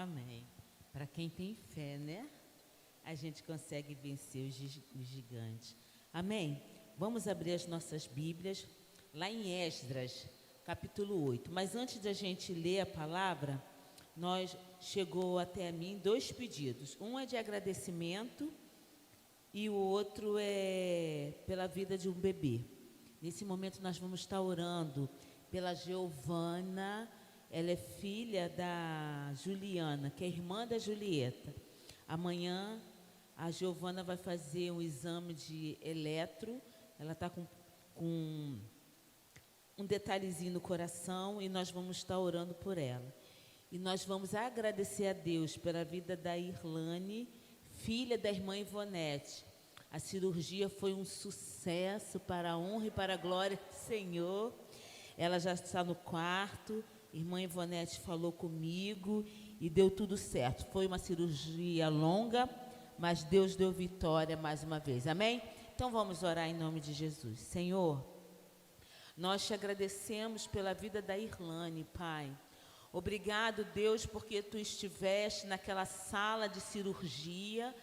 Amém. Para quem tem fé, né? A gente consegue vencer os gigantes. Amém? Vamos abrir as nossas Bíblias lá em Esdras, capítulo 8. Mas antes da gente ler a palavra, chegou até a mim 2 pedidos. Um é de agradecimento e o outro é pela vida de um bebê. Nesse momento nós vamos estar orando pela Giovana. Ela é filha da Juliana, que é irmã da Julieta. Amanhã a Giovana vai fazer um exame de eletro. Ela está com um detalhezinho no coração e nós vamos estar orando por ela. E nós vamos agradecer a Deus pela vida da Irlane, filha da irmã Ivonete. A cirurgia foi um sucesso, para a honra e para a glória do Senhor. Ela já está no quarto. Irmã Ivonete falou comigo e deu tudo certo. Foi uma cirurgia longa, mas Deus deu vitória mais uma vez. Amém? Então vamos orar em nome de Jesus. Senhor, nós te agradecemos pela vida da Irlane, Pai. Obrigado, Deus, porque Tu estiveste naquela sala de cirurgia.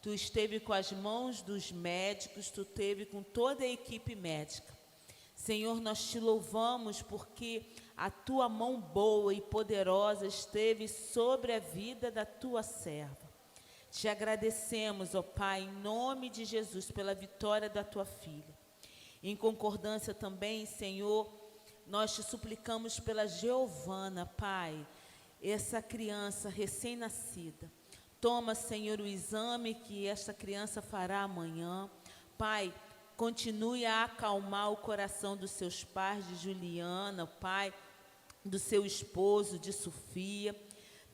Tu esteve com as mãos dos médicos, Tu esteve com toda a equipe médica. Senhor, nós Te louvamos porque a Tua mão boa e poderosa esteve sobre a vida da Tua serva. Te agradecemos, ó Pai, em nome de Jesus, pela vitória da Tua filha. Em concordância também, Senhor, nós Te suplicamos pela Giovana, Pai, essa criança recém-nascida. Toma, Senhor, o exame que esta criança fará amanhã. Pai, continue a acalmar o coração dos seus pais, de Juliana, Pai, do seu esposo, de Sofia.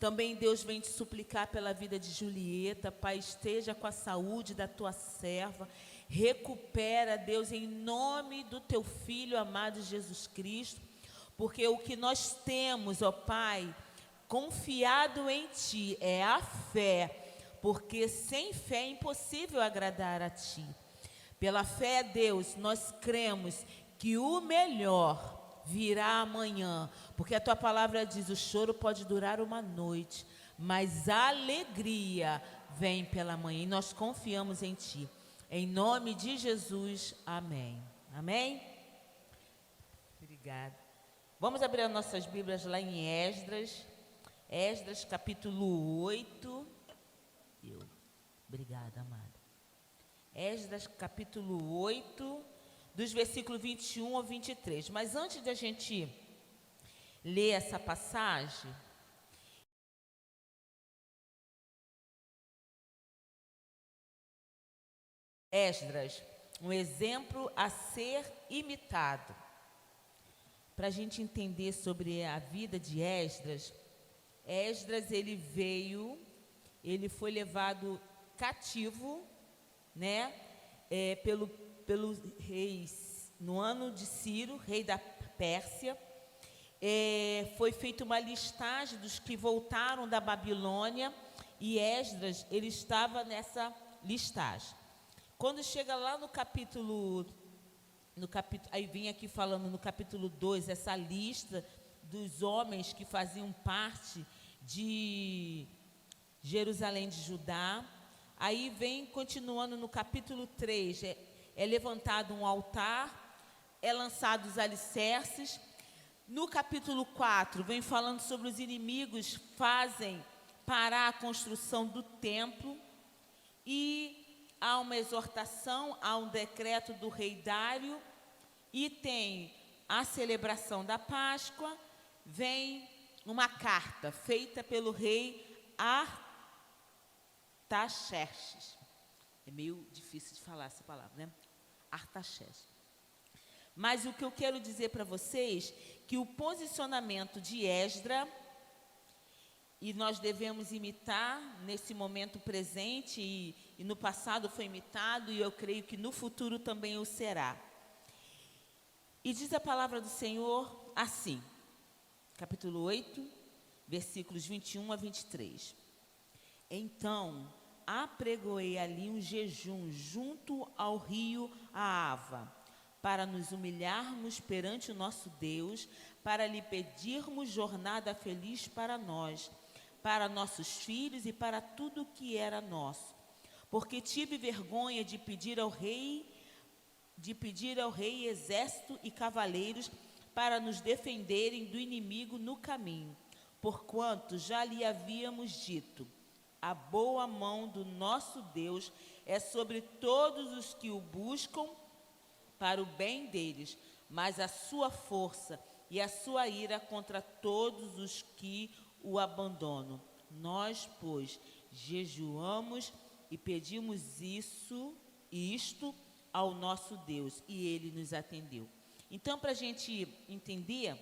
Também, Deus, vem te suplicar pela vida de Julieta. Pai, esteja com a saúde da Tua serva. Recupera, Deus, em nome do Teu Filho amado Jesus Cristo. Porque o que nós temos, ó Pai, confiado em Ti, é a fé. Porque sem fé é impossível agradar a Ti. Pela fé, Deus, nós cremos que o melhor virá amanhã, porque a Tua palavra diz, o choro pode durar uma noite, mas a alegria vem pela manhã, e nós confiamos em Ti. Em nome de Jesus, amém. Amém? Obrigada. Vamos abrir as nossas Bíblias lá em Esdras, capítulo 8. Obrigada, amada. Esdras, capítulo 8, dos versículos 21 ao 23. Mas antes de a gente ler essa passagem, Esdras, um exemplo a ser imitado. Para a gente entender sobre a vida de Esdras, ele foi levado cativo, né, pelos reis, no ano de Ciro, rei da Pérsia. Foi feita uma listagem dos que voltaram da Babilônia, e Esdras, ele estava nessa listagem. Quando chega lá no capítulo, aí vem aqui falando no capítulo 2, essa lista dos homens que faziam parte de Jerusalém de Judá. Aí vem continuando no capítulo 3, é levantado um altar, é lançado os alicerces. No capítulo 4, vem falando sobre os inimigos, fazem parar a construção do templo. E há uma exortação, há um decreto do rei Dário, e tem a celebração da Páscoa. Vem uma carta feita pelo rei Artaxerxes. É meio difícil de falar essa palavra, né? Artaxerxes. Mas o que eu quero dizer para vocês, que o posicionamento de Esdras, e nós devemos imitar nesse momento presente, e no passado foi imitado, e eu creio que no futuro também o será. E diz a palavra do Senhor assim, capítulo 8, versículos 21 a 23. Então, apregoei ali um jejum junto ao rio Ahava, para nos humilharmos perante o nosso Deus, para lhe pedirmos jornada feliz para nós, para nossos filhos e para tudo que era nosso. Porque tive vergonha de pedir ao rei exército e cavaleiros para nos defenderem do inimigo no caminho, porquanto já lhe havíamos dito: a boa mão do nosso Deus é sobre todos os que o buscam para o bem deles, mas a sua força e a sua ira contra todos os que o abandonam. Nós, pois, jejuamos e pedimos isto ao nosso Deus, e Ele nos atendeu. Então, para a gente entender,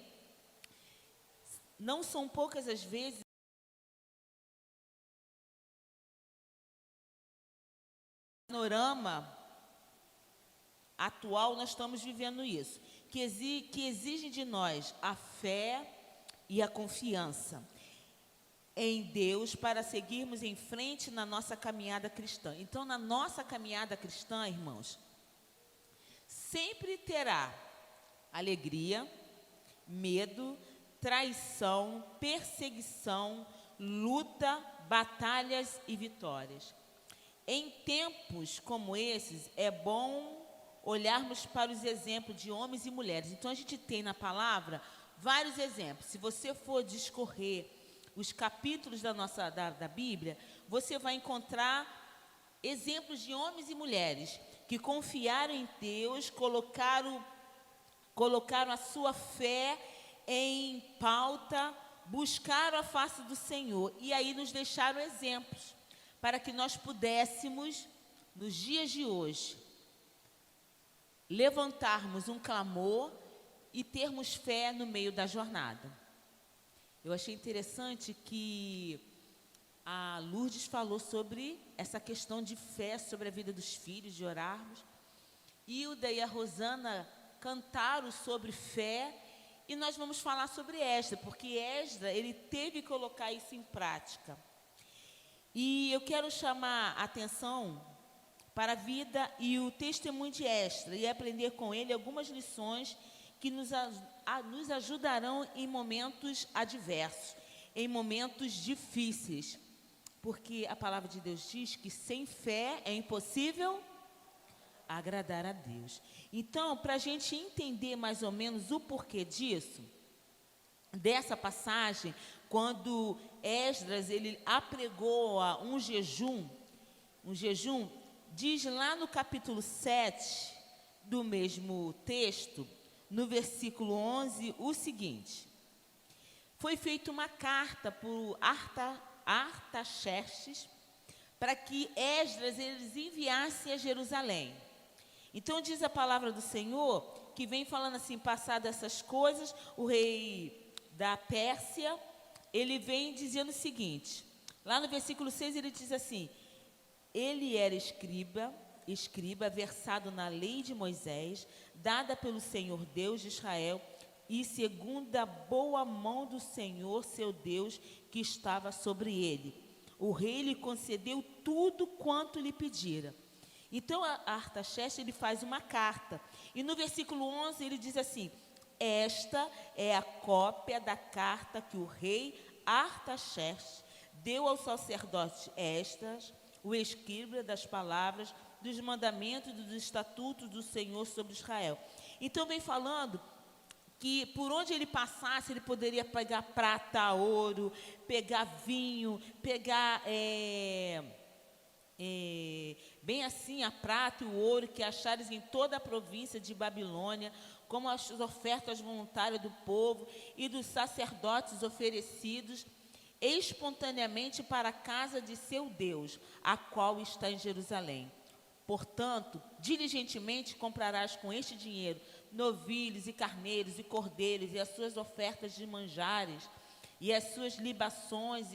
não são poucas as vezes no panorama atual nós estamos vivendo isso, que exige de nós a fé e a confiança em Deus para seguirmos em frente na nossa caminhada cristã. Então, na nossa caminhada cristã, irmãos, sempre terá alegria, medo, traição, perseguição, luta, batalhas e vitórias. Em tempos como esses, é bom olharmos para os exemplos de homens e mulheres. Então, a gente tem na palavra vários exemplos. Se você for discorrer os capítulos da Bíblia, você vai encontrar exemplos de homens e mulheres que confiaram em Deus, colocaram a sua fé em pauta, buscaram a face do Senhor e aí nos deixaram exemplos para que nós pudéssemos, nos dias de hoje, levantarmos um clamor e termos fé no meio da jornada. Eu achei interessante que a Lourdes falou sobre essa questão de fé, sobre a vida dos filhos, de orarmos. Hilda e a Rosana cantaram sobre fé, e nós vamos falar sobre Esdras, porque Esdras, ele teve que colocar isso em prática. E eu quero chamar a atenção para a vida e o testemunho de Esdras, e aprender com ele algumas lições que nos ajudarão em momentos adversos, em momentos difíceis. Porque a palavra de Deus diz que sem fé é impossível agradar a Deus. Então, para a gente entender mais ou menos o porquê disso, dessa passagem, quando Esdras ele apregou um jejum, diz lá no capítulo 7 do mesmo texto, no versículo 11, o seguinte: foi feita uma carta por Artaxerxes para que Esdras eles enviassem a Jerusalém. Então diz a palavra do Senhor, que vem falando assim, passado essas coisas, o rei da Pérsia, ele vem dizendo o seguinte, lá no versículo 6 ele diz assim: ele era escriba, versado na lei de Moisés, dada pelo Senhor Deus de Israel, e segundo a boa mão do Senhor, seu Deus, que estava sobre ele. O rei lhe concedeu tudo quanto lhe pedira. Então, Artaxerxes, ele faz uma carta. E no versículo 11, ele diz assim: esta é a cópia da carta que o rei Artaxerxes deu ao sacerdote Esdras, o escriba das palavras, dos mandamentos e dos estatutos do Senhor sobre Israel. Então, vem falando que por onde ele passasse, ele poderia pegar prata, ouro, pegar vinho, pegar bem assim a prata e o ouro que achares em toda a província de Babilônia, como as ofertas voluntárias do povo e dos sacerdotes oferecidos espontaneamente para a casa de seu Deus, a qual está em Jerusalém. Portanto, diligentemente comprarás com este dinheiro novilhos e carneiros e cordeiros e as suas ofertas de manjares e as suas libações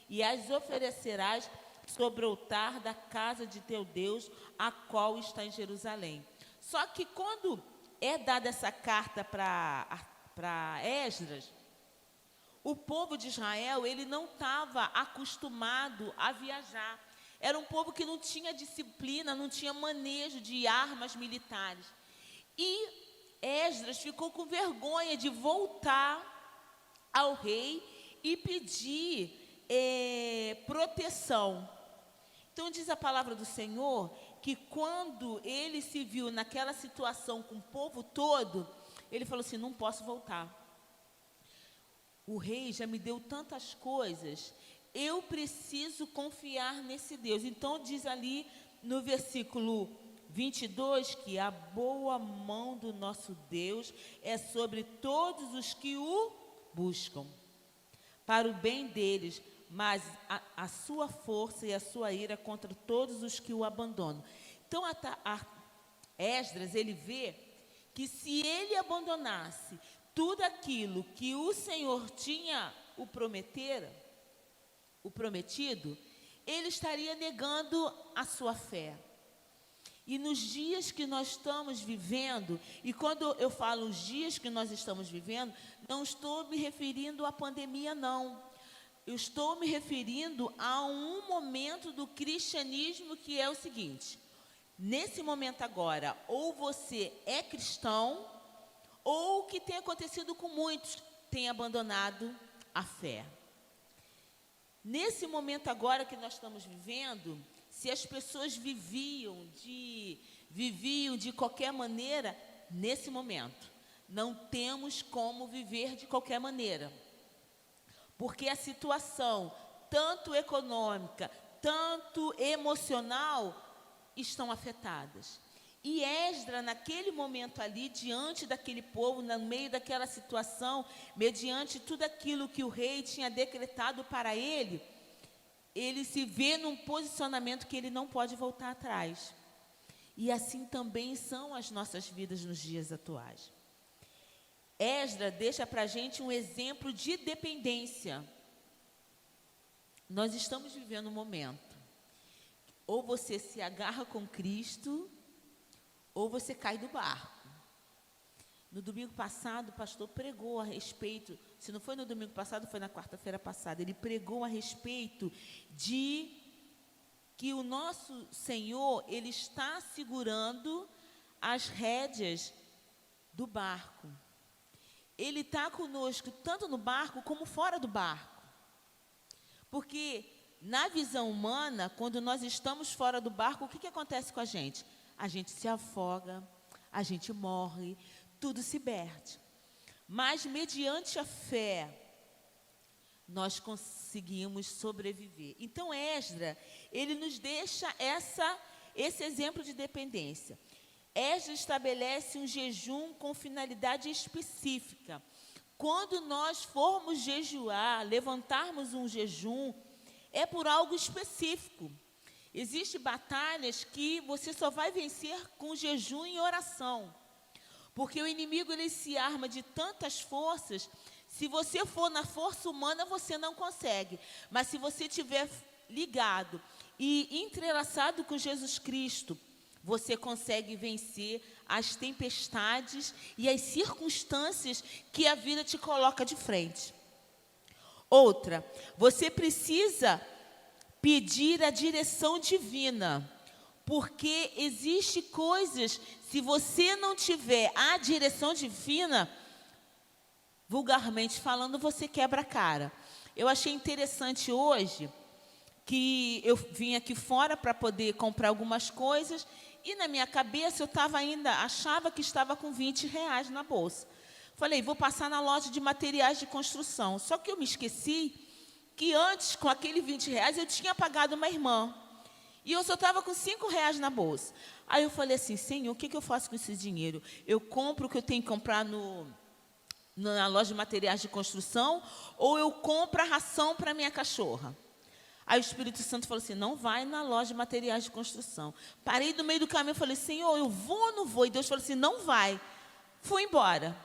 e as oferecerás sobre o altar da casa de teu Deus, a qual está em Jerusalém. Só que quando é dada essa carta para Esdras, o povo de Israel, ele não estava acostumado a viajar. Era um povo que não tinha disciplina, não tinha manejo de armas militares. E Esdras ficou com vergonha de voltar ao rei e pedir proteção. Então diz a palavra do Senhor que quando ele se viu naquela situação com o povo todo, ele falou assim: não posso voltar. O rei já me deu tantas coisas, eu preciso confiar nesse Deus. Então diz ali no versículo 22 que a boa mão do nosso Deus é sobre todos os que o buscam, para o bem deles, mas a sua força e a sua ira contra todos os que o abandonam. Então Esdras, ele vê que se ele abandonasse tudo aquilo que o Senhor tinha o prometido, ele estaria negando a sua fé. E nos dias que nós estamos vivendo, e quando eu falo os dias que nós estamos vivendo, não estou me referindo à pandemia, não. Eu estou me referindo a um momento do cristianismo que é o seguinte: nesse momento agora, ou você é cristão, ou o que tem acontecido com muitos, tem abandonado a fé. Nesse momento agora que nós estamos vivendo, se as pessoas viviam de qualquer maneira, nesse momento, não temos como viver de qualquer maneira. Porque a situação, tanto econômica, tanto emocional, estão afetadas. E Esdras, naquele momento ali, diante daquele povo, no meio daquela situação, mediante tudo aquilo que o rei tinha decretado para ele, ele se vê num posicionamento que ele não pode voltar atrás. E assim também são as nossas vidas nos dias atuais. Esdras deixa para a gente um exemplo de dependência. Nós estamos vivendo um momento, ou você se agarra com Cristo, ou você cai do barco. No domingo passado, o pastor pregou a respeito, se não foi no domingo passado, foi na quarta-feira passada, ele pregou a respeito de que o nosso Senhor, ele está segurando as rédeas do barco. Ele está conosco, tanto no barco como fora do barco. Porque, na visão humana, quando nós estamos fora do barco, o que acontece com a gente? A gente se afoga, a gente morre, tudo se perde. Mas, mediante a fé, nós conseguimos sobreviver. Então, Esdras, ele nos deixa esse exemplo de dependência. Esdras estabelece um jejum com finalidade específica. Quando nós formos jejuar, levantarmos um jejum, é por algo específico. Existem batalhas que você só vai vencer com jejum e oração. Porque o inimigo, ele se arma de tantas forças. Se você for na força humana, você não consegue. Mas se você estiver ligado e entrelaçado com Jesus Cristo, você consegue vencer as tempestades e as circunstâncias que a vida te coloca de frente. Outra, você precisa pedir a direção divina, porque existe coisas, se você não tiver a direção divina, vulgarmente falando, você quebra a cara. Eu achei interessante hoje que eu vim aqui fora para poder comprar algumas coisas e na minha cabeça eu achava que estava com R$20 na bolsa. Falei, vou passar na loja de materiais de construção. Só que eu me esqueci que antes, com aquele R$20, eu tinha pagado uma irmã. E eu só estava com R$5 na bolsa. Aí eu falei assim, Senhor, o que eu faço com esse dinheiro? Eu compro o que eu tenho que comprar na loja de materiais de construção ou eu compro a ração para minha cachorra? Aí o Espírito Santo falou assim, não vai na loja de materiais de construção. Parei no meio do caminho e falei, Senhor, eu vou ou não vou? E Deus falou assim, não vai. Fui embora.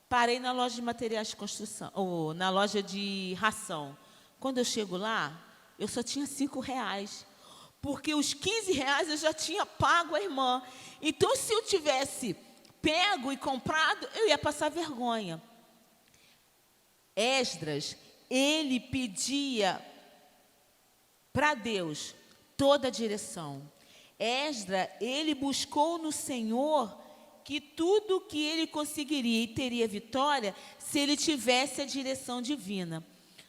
Parei na loja de materiais de construção, ou na loja de ração. Quando eu chego lá, eu só tinha R$5. Porque os R$15 eu já tinha pago a irmã. Então, se eu tivesse pego e comprado, eu ia passar vergonha. Esdras, ele pedia para Deus toda a direção. Esdras, ele buscou no Senhor que tudo que ele conseguiria e teria vitória se ele tivesse a direção divina.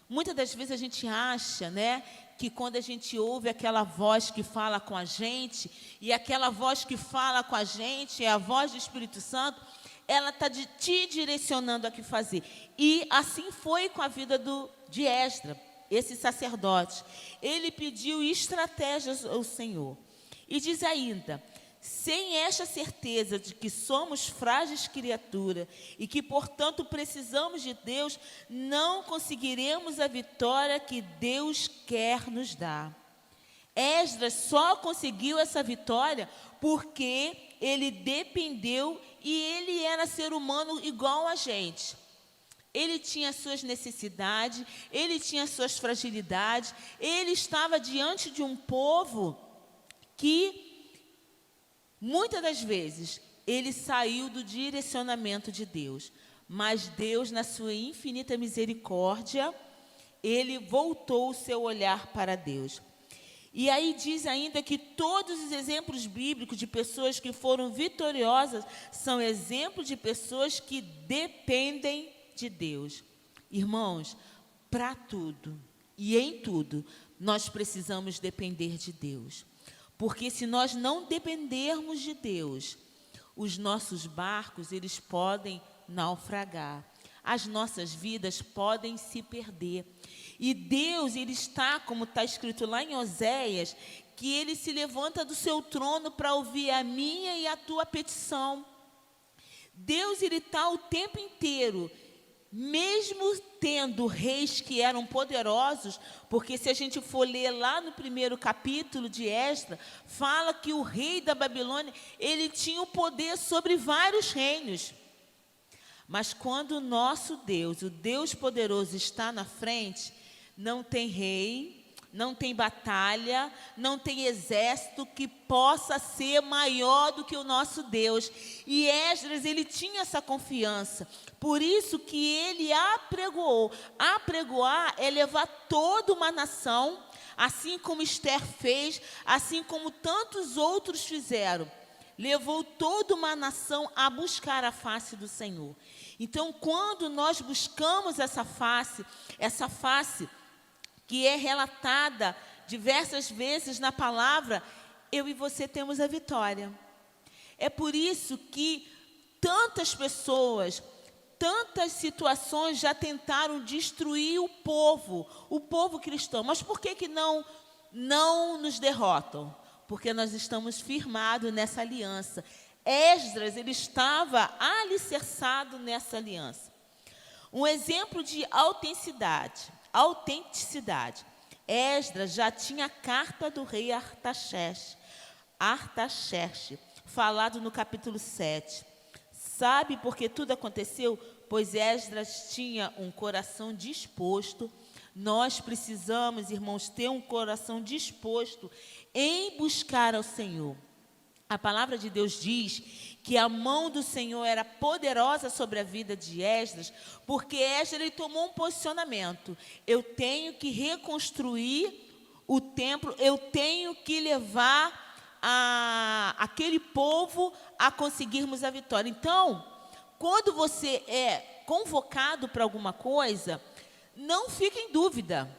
Muitas das vezes a gente acha, né, que quando a gente ouve aquela voz que fala com a gente, e aquela voz que fala com a gente é a voz do Espírito Santo, ela está te direcionando a que fazer. E assim foi com a vida de Esdras, esse sacerdote. Ele pediu estratégias ao Senhor. E diz ainda: sem esta certeza de que somos frágeis criaturas e que, portanto, precisamos de Deus, não conseguiremos a vitória que Deus quer nos dar. Esdras só conseguiu essa vitória porque ele dependeu e ele era ser humano igual a gente. Ele tinha suas necessidades, ele tinha suas fragilidades, ele estava diante de um povo que, muitas das vezes, ele saiu do direcionamento de Deus. Mas Deus, na sua infinita misericórdia, ele voltou o seu olhar para Deus. E aí diz ainda que todos os exemplos bíblicos de pessoas que foram vitoriosas são exemplos de pessoas que dependem de Deus. Irmãos, para tudo e em tudo, nós precisamos depender de Deus. Porque se nós não dependermos de Deus, os nossos barcos, eles podem naufragar. As nossas vidas podem se perder. E Deus, ele está, como está escrito lá em Oséias, que ele se levanta do seu trono para ouvir a minha e a tua petição. Deus, ele está o tempo inteiro, mesmo tendo reis que eram poderosos, porque se a gente for ler lá no primeiro capítulo de Esdras, fala que o rei da Babilônia, ele tinha o poder sobre vários reinos. Mas quando o nosso Deus, o Deus poderoso, está na frente, não tem rei, não tem batalha, não tem exército que possa ser maior do que o nosso Deus. E Esdras, ele tinha essa confiança. Por isso que ele apregoou. Apregoar é levar toda uma nação, assim como Esther fez, assim como tantos outros fizeram. Levou toda uma nação a buscar a face do Senhor. Então, quando nós buscamos essa face que é relatada diversas vezes na palavra, eu e você temos a vitória. É por isso que tantas pessoas, tantas situações já tentaram destruir o povo cristão. Mas por que não nos derrotam? Porque nós estamos firmados nessa aliança. Esdras, ele estava alicerçado nessa aliança. Um exemplo de autenticidade. Esdras já tinha a carta do rei Artaxerxes, falado no capítulo 7. Sabe por que tudo aconteceu? Pois Esdras tinha um coração disposto. Nós precisamos, irmãos, ter um coração disposto em buscar ao Senhor. A palavra de Deus diz que a mão do Senhor era poderosa sobre a vida de Esdras, porque Esdras, ele tomou um posicionamento. Eu tenho que reconstruir o templo, eu tenho que levar aquele povo a conseguirmos a vitória. Então, quando você é convocado para alguma coisa, não fique em dúvida.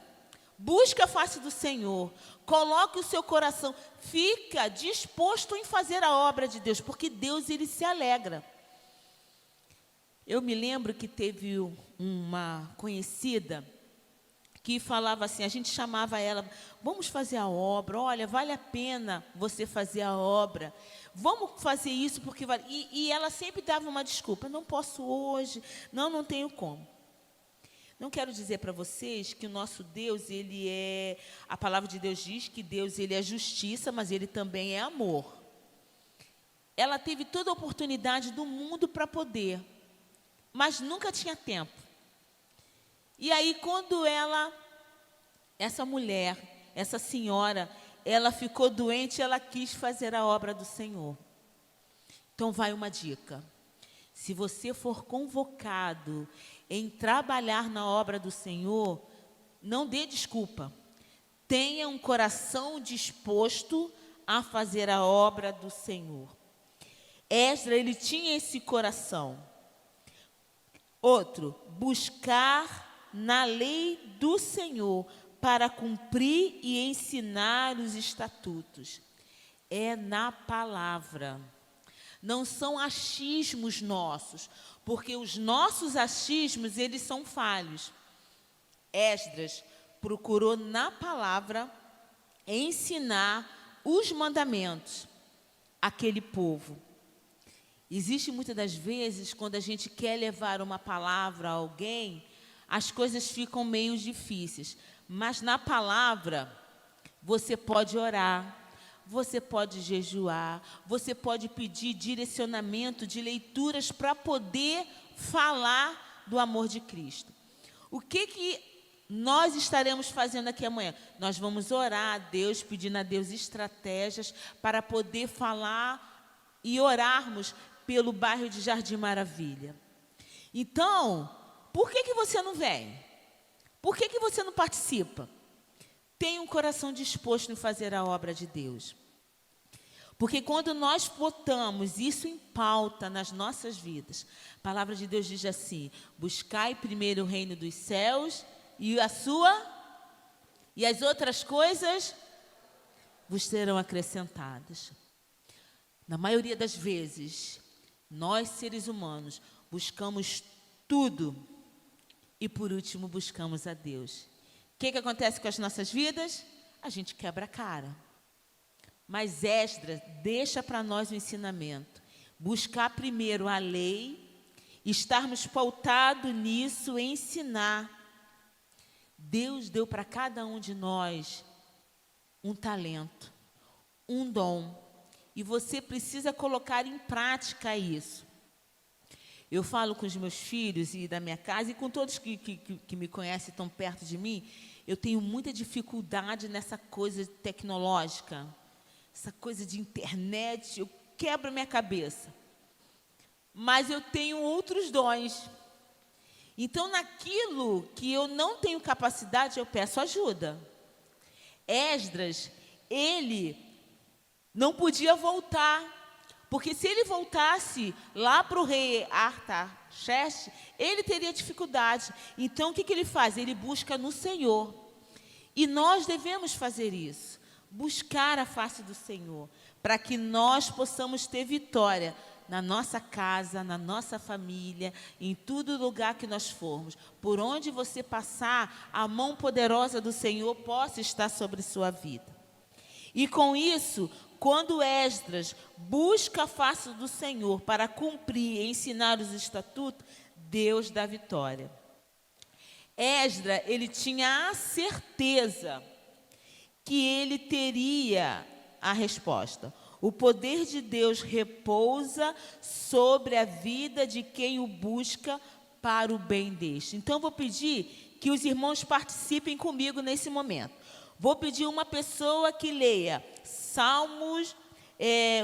Busca a face do Senhor, coloque o seu coração, fica disposto em fazer a obra de Deus, porque Deus, ele se alegra. Eu me lembro que teve uma conhecida que falava assim, a gente chamava ela, vamos fazer a obra, olha, vale a pena você fazer a obra, vamos fazer isso porque vale. E ela sempre dava uma desculpa, não posso hoje, não tenho como. Não quero dizer para vocês que o nosso Deus, ele é... A palavra de Deus diz que Deus, ele é justiça, mas ele também é amor. Ela teve toda a oportunidade do mundo para poder, mas nunca tinha tempo. E aí, quando essa mulher, essa senhora, ela ficou doente, ela quis fazer a obra do Senhor. Então, vai uma dica. Se você for convocado em trabalhar na obra do Senhor, não dê desculpa. Tenha um coração disposto a fazer a obra do Senhor. Esdras, ele tinha esse coração. Outro, buscar na lei do Senhor, para cumprir e ensinar os estatutos. É na palavra. Não são achismos nossos, porque os nossos achismos, eles são falhos. Esdras procurou na palavra ensinar os mandamentos àquele povo. Existe muitas das vezes, quando a gente quer levar uma palavra a alguém, as coisas ficam meio difíceis. Mas na palavra, você pode orar, você pode jejuar, você pode pedir direcionamento de leituras para poder falar do amor de Cristo. O que nós estaremos fazendo aqui amanhã? Nós vamos orar a Deus, pedindo a Deus estratégias para poder falar e orarmos pelo bairro de Jardim Maravilha. Então, por que você não vem? Por que você não participa? Tenha um coração disposto em fazer a obra de Deus. Porque quando nós botamos isso em pauta nas nossas vidas, a palavra de Deus diz assim: buscai primeiro o reino dos céus e as outras coisas vos serão acrescentadas. Na maioria das vezes, nós seres humanos buscamos tudo e por último buscamos a Deus. O que acontece com as nossas vidas? A gente quebra a cara. Mas Esdras deixa para nós o ensinamento. Buscar primeiro a lei, estarmos pautados nisso, ensinar. Deus deu para cada um de nós um talento, um dom. E você precisa colocar em prática isso. Eu falo com os meus filhos e da minha casa, e com todos que me conhecem, estão perto de mim, eu tenho muita dificuldade nessa coisa tecnológica. Essa coisa de internet, eu quebro a minha cabeça. Mas eu tenho outros dons. Então, naquilo que eu não tenho capacidade, eu peço ajuda. Esdras, ele não podia voltar, porque se ele voltasse lá para o rei Artaxerxes, ele teria dificuldade. Então, o que ele faz? Ele busca no Senhor. E nós devemos fazer isso. Buscar a face do Senhor, para que nós possamos ter vitória na nossa casa, na nossa família, em todo lugar que nós formos. Por onde você passar, a mão poderosa do Senhor possa estar sobre sua vida. E com isso, quando Esdras busca a face do Senhor para cumprir e ensinar os estatutos, Deus dá vitória. Esdras, ele tinha a certeza que ele teria a resposta. O poder de Deus repousa sobre a vida de quem o busca para o bem deste. Então, vou pedir que os irmãos participem comigo nesse momento. Vou pedir uma pessoa que leia Salmos,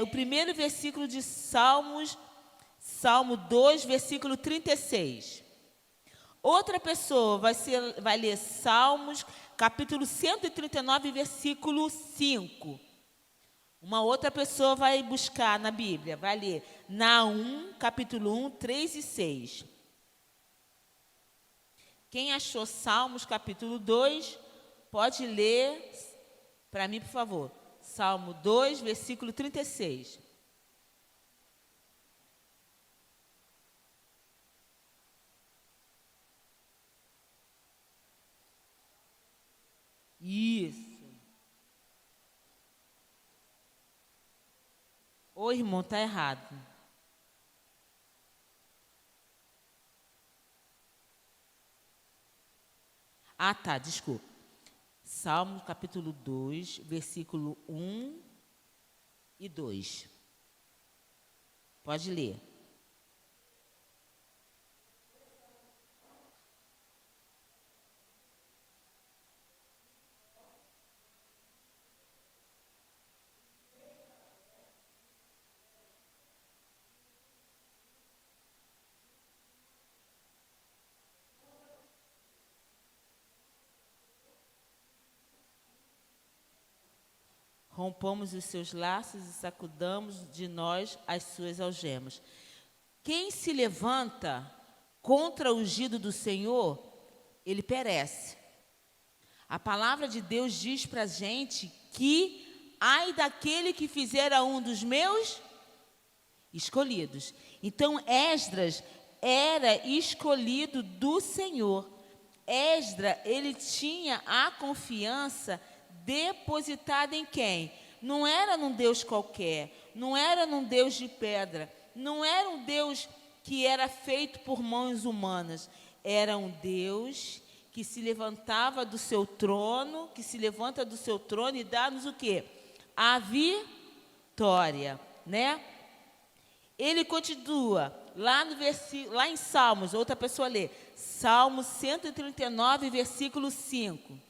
o primeiro versículo de Salmos, Salmo 2, versículo 36. Outra pessoa vai ler Salmos, capítulo 139, versículo 5. Uma outra pessoa vai buscar na Bíblia, vai ler Naum, capítulo 1, 3 e 6. Quem achou Salmos, capítulo 2, pode ler para mim, por favor. Salmo 2, versículo 36. Isso. Ô, irmão, está errado. Ah, tá, desculpa. Salmo capítulo 2, versículo 1 e 2. Pode ler. Rompamos os seus laços e sacudamos de nós as suas algemas. Quem se levanta contra o ungido do Senhor ele perece. A palavra de Deus diz para a gente que ai daquele que fizer a um dos meus escolhidos. Então, Esdras era escolhido do Senhor. Esdras, ele tinha a confiança depositada em quem? Não era num Deus qualquer, não era num Deus de pedra, não era um Deus que era feito por mãos humanas. Era um Deus que se levantava do seu trono, que se levanta do seu trono e dá-nos o quê? A vitória, né? Ele continua, lá em Salmos, outra pessoa lê, Salmo 139, versículo 5.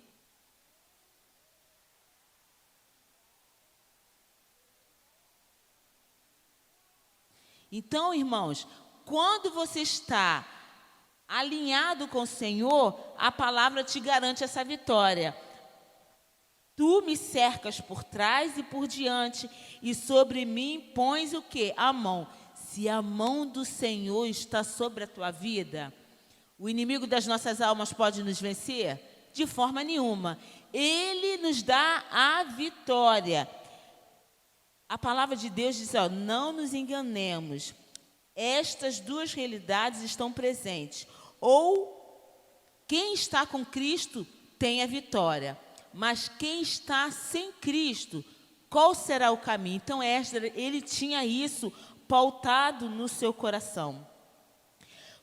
Então, irmãos, quando você está alinhado com o Senhor, a palavra te garante essa vitória. Tu me cercas por trás e por diante, e sobre mim pões o quê? A mão. Se a mão do Senhor está sobre a tua vida, o inimigo das nossas almas pode nos vencer? De forma nenhuma. Ele nos dá a vitória. A palavra de Deus diz, ó, não nos enganemos. Estas duas realidades estão presentes. Ou quem está com Cristo tem a vitória. Mas quem está sem Cristo, qual será o caminho? Então, Esdras, ele tinha isso pautado no seu coração.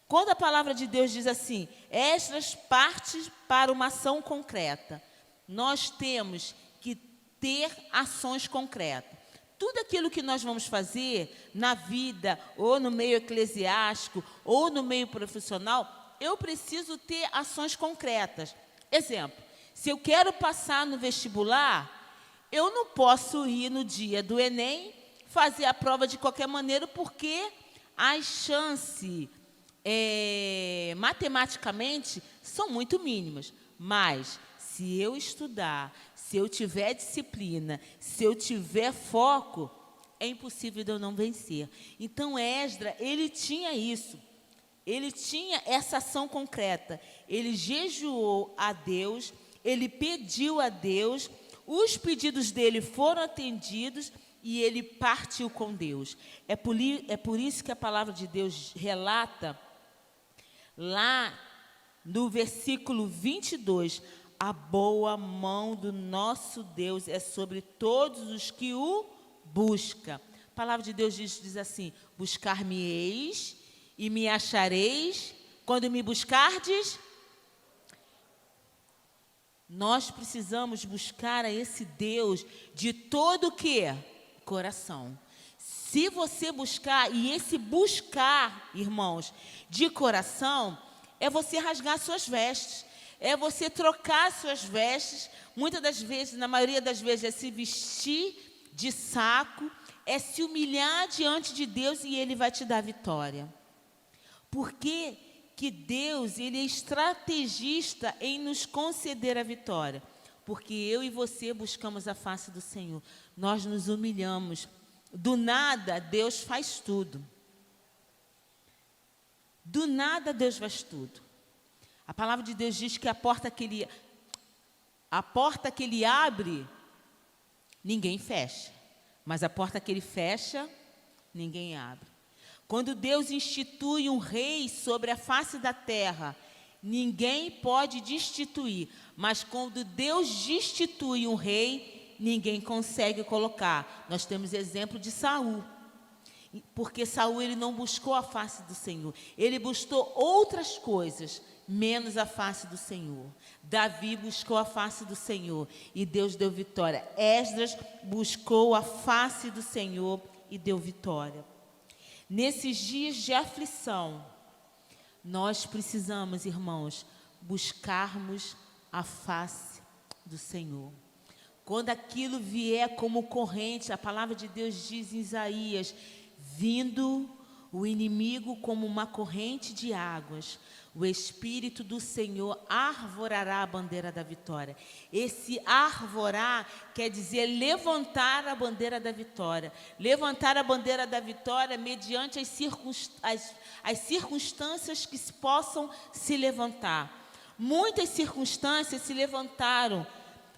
Quando a palavra de Deus diz assim, Esdras parte para uma ação concreta, nós temos que ter ações concretas. Tudo aquilo que nós vamos fazer na vida, ou no meio eclesiástico, ou no meio profissional, eu preciso ter ações concretas. Exemplo, se eu quero passar no vestibular, eu não posso ir no dia do Enem, fazer a prova de qualquer maneira, porque as chances, matematicamente, são muito mínimas. Mas, se eu estudar, se eu tiver disciplina, se eu tiver foco, é impossível de eu não vencer. Então, Esdras, ele tinha isso. Ele tinha essa ação concreta. Ele jejuou a Deus, ele pediu a Deus, os pedidos dele foram atendidos e ele partiu com Deus. É por isso que a palavra de Deus relata, lá no versículo 22, a boa mão do nosso Deus é sobre todos os que o buscam. A palavra de Deus diz assim, buscar-me-eis e me achareis quando me buscardes. Nós precisamos buscar a esse Deus de todo o quê? Coração. Se você buscar, e esse buscar, irmãos, de coração, é você rasgar suas vestes, é você trocar suas vestes, muitas das vezes, na maioria das vezes, é se vestir de saco, é se humilhar diante de Deus e Ele vai te dar vitória. Porque que Deus, Ele é estrategista em nos conceder a vitória. Porque eu e você buscamos a face do Senhor. Nós nos humilhamos. Do nada, Deus faz tudo. Do nada, Deus faz tudo. A palavra de Deus diz que a porta que Ele abre, ninguém fecha. Mas a porta que Ele fecha, ninguém abre. Quando Deus institui um rei sobre a face da terra, ninguém pode destituir. Mas quando Deus destitui um rei, ninguém consegue colocar. Nós temos exemplo de Saul. Porque Saul, ele não buscou a face do Senhor. Ele buscou outras coisas, menos a face do Senhor. Davi buscou a face do Senhor e Deus deu vitória. Esdras buscou a face do Senhor e deu vitória. Nesses dias de aflição, nós precisamos, irmãos, buscarmos a face do Senhor. Quando aquilo vier como corrente, a palavra de Deus diz em Isaías, vindo o inimigo como uma corrente de águas, o Espírito do Senhor arvorará a bandeira da vitória. Esse arvorar quer dizer levantar a bandeira da vitória. Levantar a bandeira da vitória mediante as circunstâncias que possam se levantar. Muitas circunstâncias se levantaram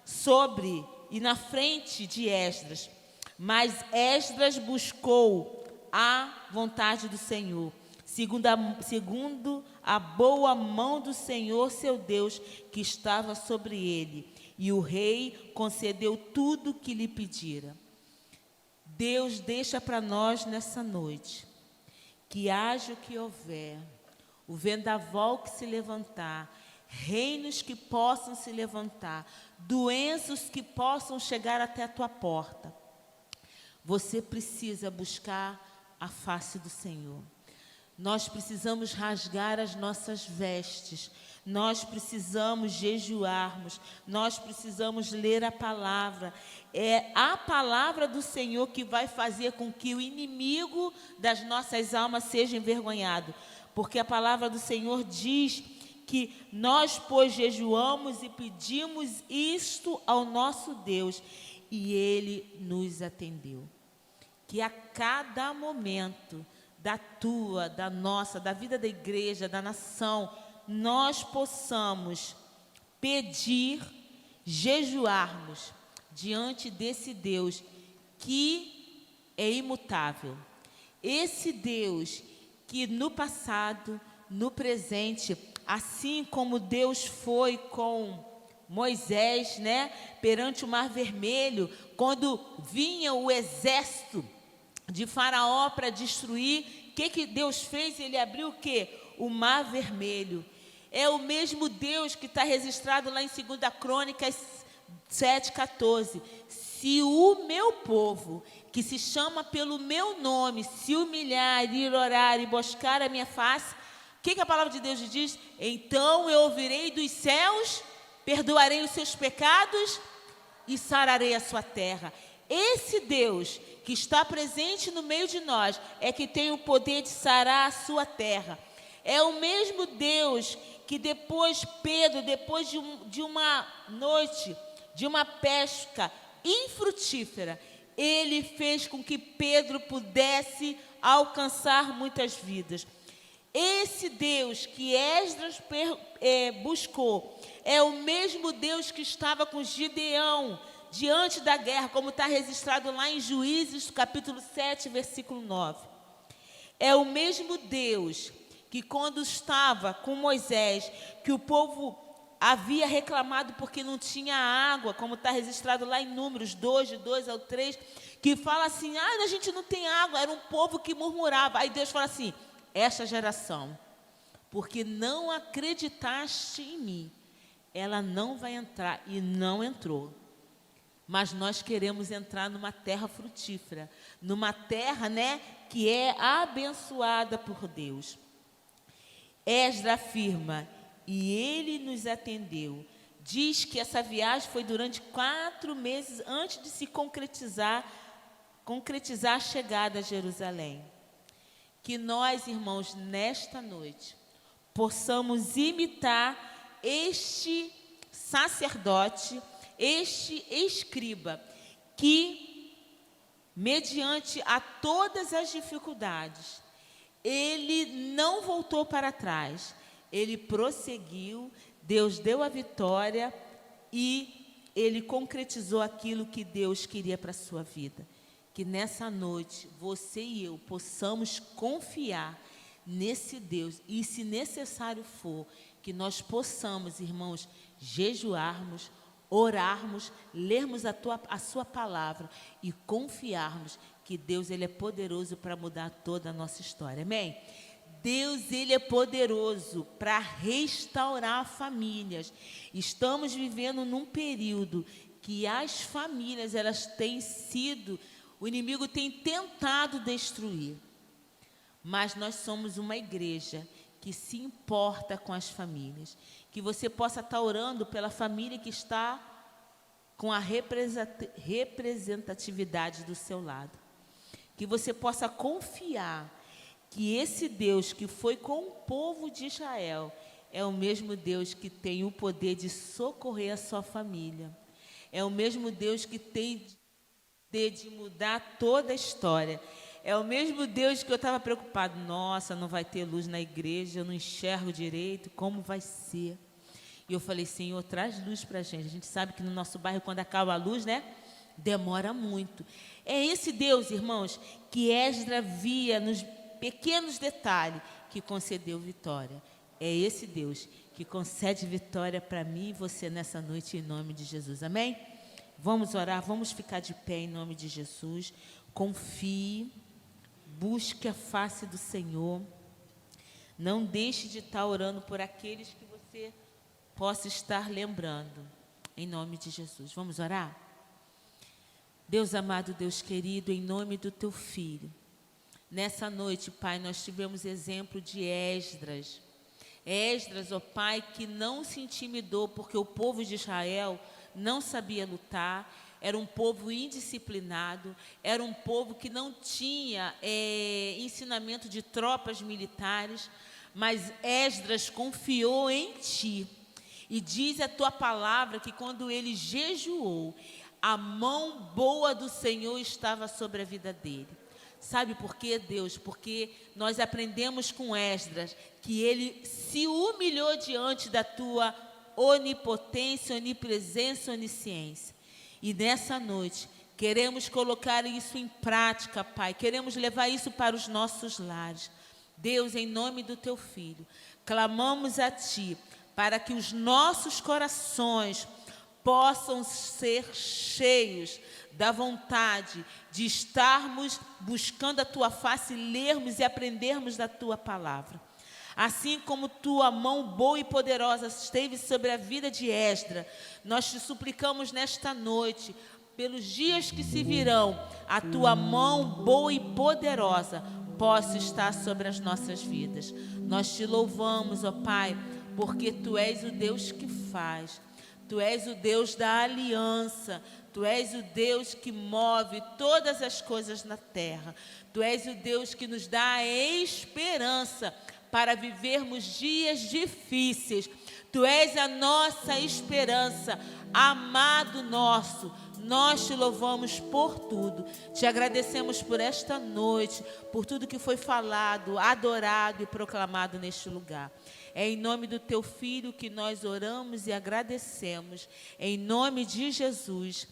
sobre e na frente de Esdras, mas Esdras buscou a vontade do Senhor, segundo a boa mão do Senhor, seu Deus, que estava sobre ele, e o rei concedeu tudo o que lhe pedira. Deus deixa para nós nessa noite, que haja o que houver, o vendaval que se levantar, reinos que possam se levantar, doenças que possam chegar até a tua porta, você precisa buscar a face do Senhor. Nós precisamos rasgar as nossas vestes, nós precisamos jejuarmos, nós precisamos ler a palavra. É a palavra do Senhor que vai fazer com que o inimigo das nossas almas seja envergonhado, porque a palavra do Senhor diz que nós, pois, jejuamos e pedimos isto ao nosso Deus, e Ele nos atendeu. Que a cada momento da tua, da nossa, da vida da igreja, da nação, nós possamos pedir, jejuarmos diante desse Deus que é imutável. Esse Deus que no passado, no presente, assim como Deus foi com Moisés, né, perante o Mar Vermelho, quando vinha o exército de Faraó para destruir, o que Deus fez? Ele abriu o quê? O Mar Vermelho. É o mesmo Deus que está registrado lá em 2 Crônicas 7,14. Se o meu povo, que se chama pelo meu nome, se humilhar, ir orar e buscar a minha face, o que a palavra de Deus diz? Então eu ouvirei dos céus, perdoarei os seus pecados e sararei a sua terra. Esse Deus que está presente no meio de nós é que tem o poder de sarar a sua terra. É o mesmo Deus que depois Pedro, depois de uma noite, de uma pesca infrutífera, ele fez com que Pedro pudesse alcançar muitas vidas. Esse Deus que Esdras buscou é o mesmo Deus que estava com Gideão diante da guerra, como está registrado lá em Juízes, capítulo 7, versículo 9. É o mesmo Deus que quando estava com Moisés, que o povo havia reclamado porque não tinha água, como está registrado lá em Números 2, de 2 ao 3, que fala assim, a gente não tem água, era um povo que murmurava. Aí Deus fala assim, esta geração, porque não acreditaste em mim, ela não vai entrar, e não entrou. Mas nós queremos entrar numa terra frutífera, numa terra, né, que é abençoada por Deus. Esdras afirma, e ele nos atendeu. Diz que essa viagem foi durante 4 meses antes de se concretizar a chegada a Jerusalém. Que nós, irmãos, nesta noite, possamos imitar este sacerdote, este escriba, que, mediante a todas as dificuldades, ele não voltou para trás, ele prosseguiu, Deus deu a vitória e ele concretizou aquilo que Deus queria para a sua vida. Que nessa noite, você e eu possamos confiar nesse Deus e, se necessário for, que nós possamos, irmãos, jejuarmos, orarmos, lermos a sua palavra e confiarmos que Deus, ele é poderoso para mudar toda a nossa história. Amém? Deus, ele é poderoso para restaurar famílias. Estamos vivendo num período que as famílias, elas têm sido, o inimigo tem tentado destruir. Mas nós somos uma igreja que se importa com as famílias. Que você possa estar orando pela família que está com a representatividade do seu lado. Que você possa confiar que esse Deus que foi com o povo de Israel é o mesmo Deus que tem o poder de socorrer a sua família. É o mesmo Deus que tem de mudar toda a história. É o mesmo Deus que eu estava preocupado. Nossa, não vai ter luz na igreja, eu não enxergo direito, como vai ser? E eu falei, Senhor, traz luz para a gente. A gente sabe que no nosso bairro, quando acaba a luz, né? Demora muito. É esse Deus, irmãos, que Esdras via nos pequenos detalhes que concedeu vitória. É esse Deus que concede vitória para mim e você nessa noite, em nome de Jesus. Amém? Vamos orar, vamos ficar de pé em nome de Jesus. Confie, busque a face do Senhor. Não deixe de estar orando por aqueles que você possa estar lembrando, em nome de Jesus. Vamos orar? Deus amado, Deus querido, em nome do Teu Filho, nessa noite, Pai, nós tivemos exemplo de Esdras. Esdras, ó Pai, que não se intimidou, porque o povo de Israel não sabia lutar, era um povo indisciplinado, era um povo que não tinha ensinamento de tropas militares, mas Esdras confiou em Ti. E diz a Tua palavra que quando ele jejuou, a mão boa do Senhor estava sobre a vida dele. Sabe por quê, Deus? Porque nós aprendemos com Esdras que ele se humilhou diante da Tua onipotência, onipresença, onisciência. E nessa noite, queremos colocar isso em prática, Pai. Queremos levar isso para os nossos lares. Deus, em nome do Teu Filho, clamamos a Ti para que os nossos corações possam ser cheios da vontade de estarmos buscando a Tua face, lermos e aprendermos da Tua palavra. Assim como Tua mão boa e poderosa esteve sobre a vida de Esdras, nós Te suplicamos nesta noite, pelos dias que se virão, a Tua mão boa e poderosa possa estar sobre as nossas vidas. Nós Te louvamos, ó Pai, porque Tu és o Deus que faz. Tu és o Deus da aliança, Tu és o Deus que move todas as coisas na terra. Tu és o Deus que nos dá a esperança para vivermos dias difíceis. Tu és a nossa esperança, amado nosso. Nós Te louvamos por tudo. Te agradecemos por esta noite, por tudo que foi falado, adorado e proclamado neste lugar. É em nome do Teu Filho que nós oramos e agradecemos. Em nome de Jesus.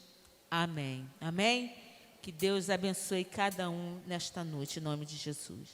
Amém. Amém? Que Deus abençoe cada um nesta noite, em nome de Jesus.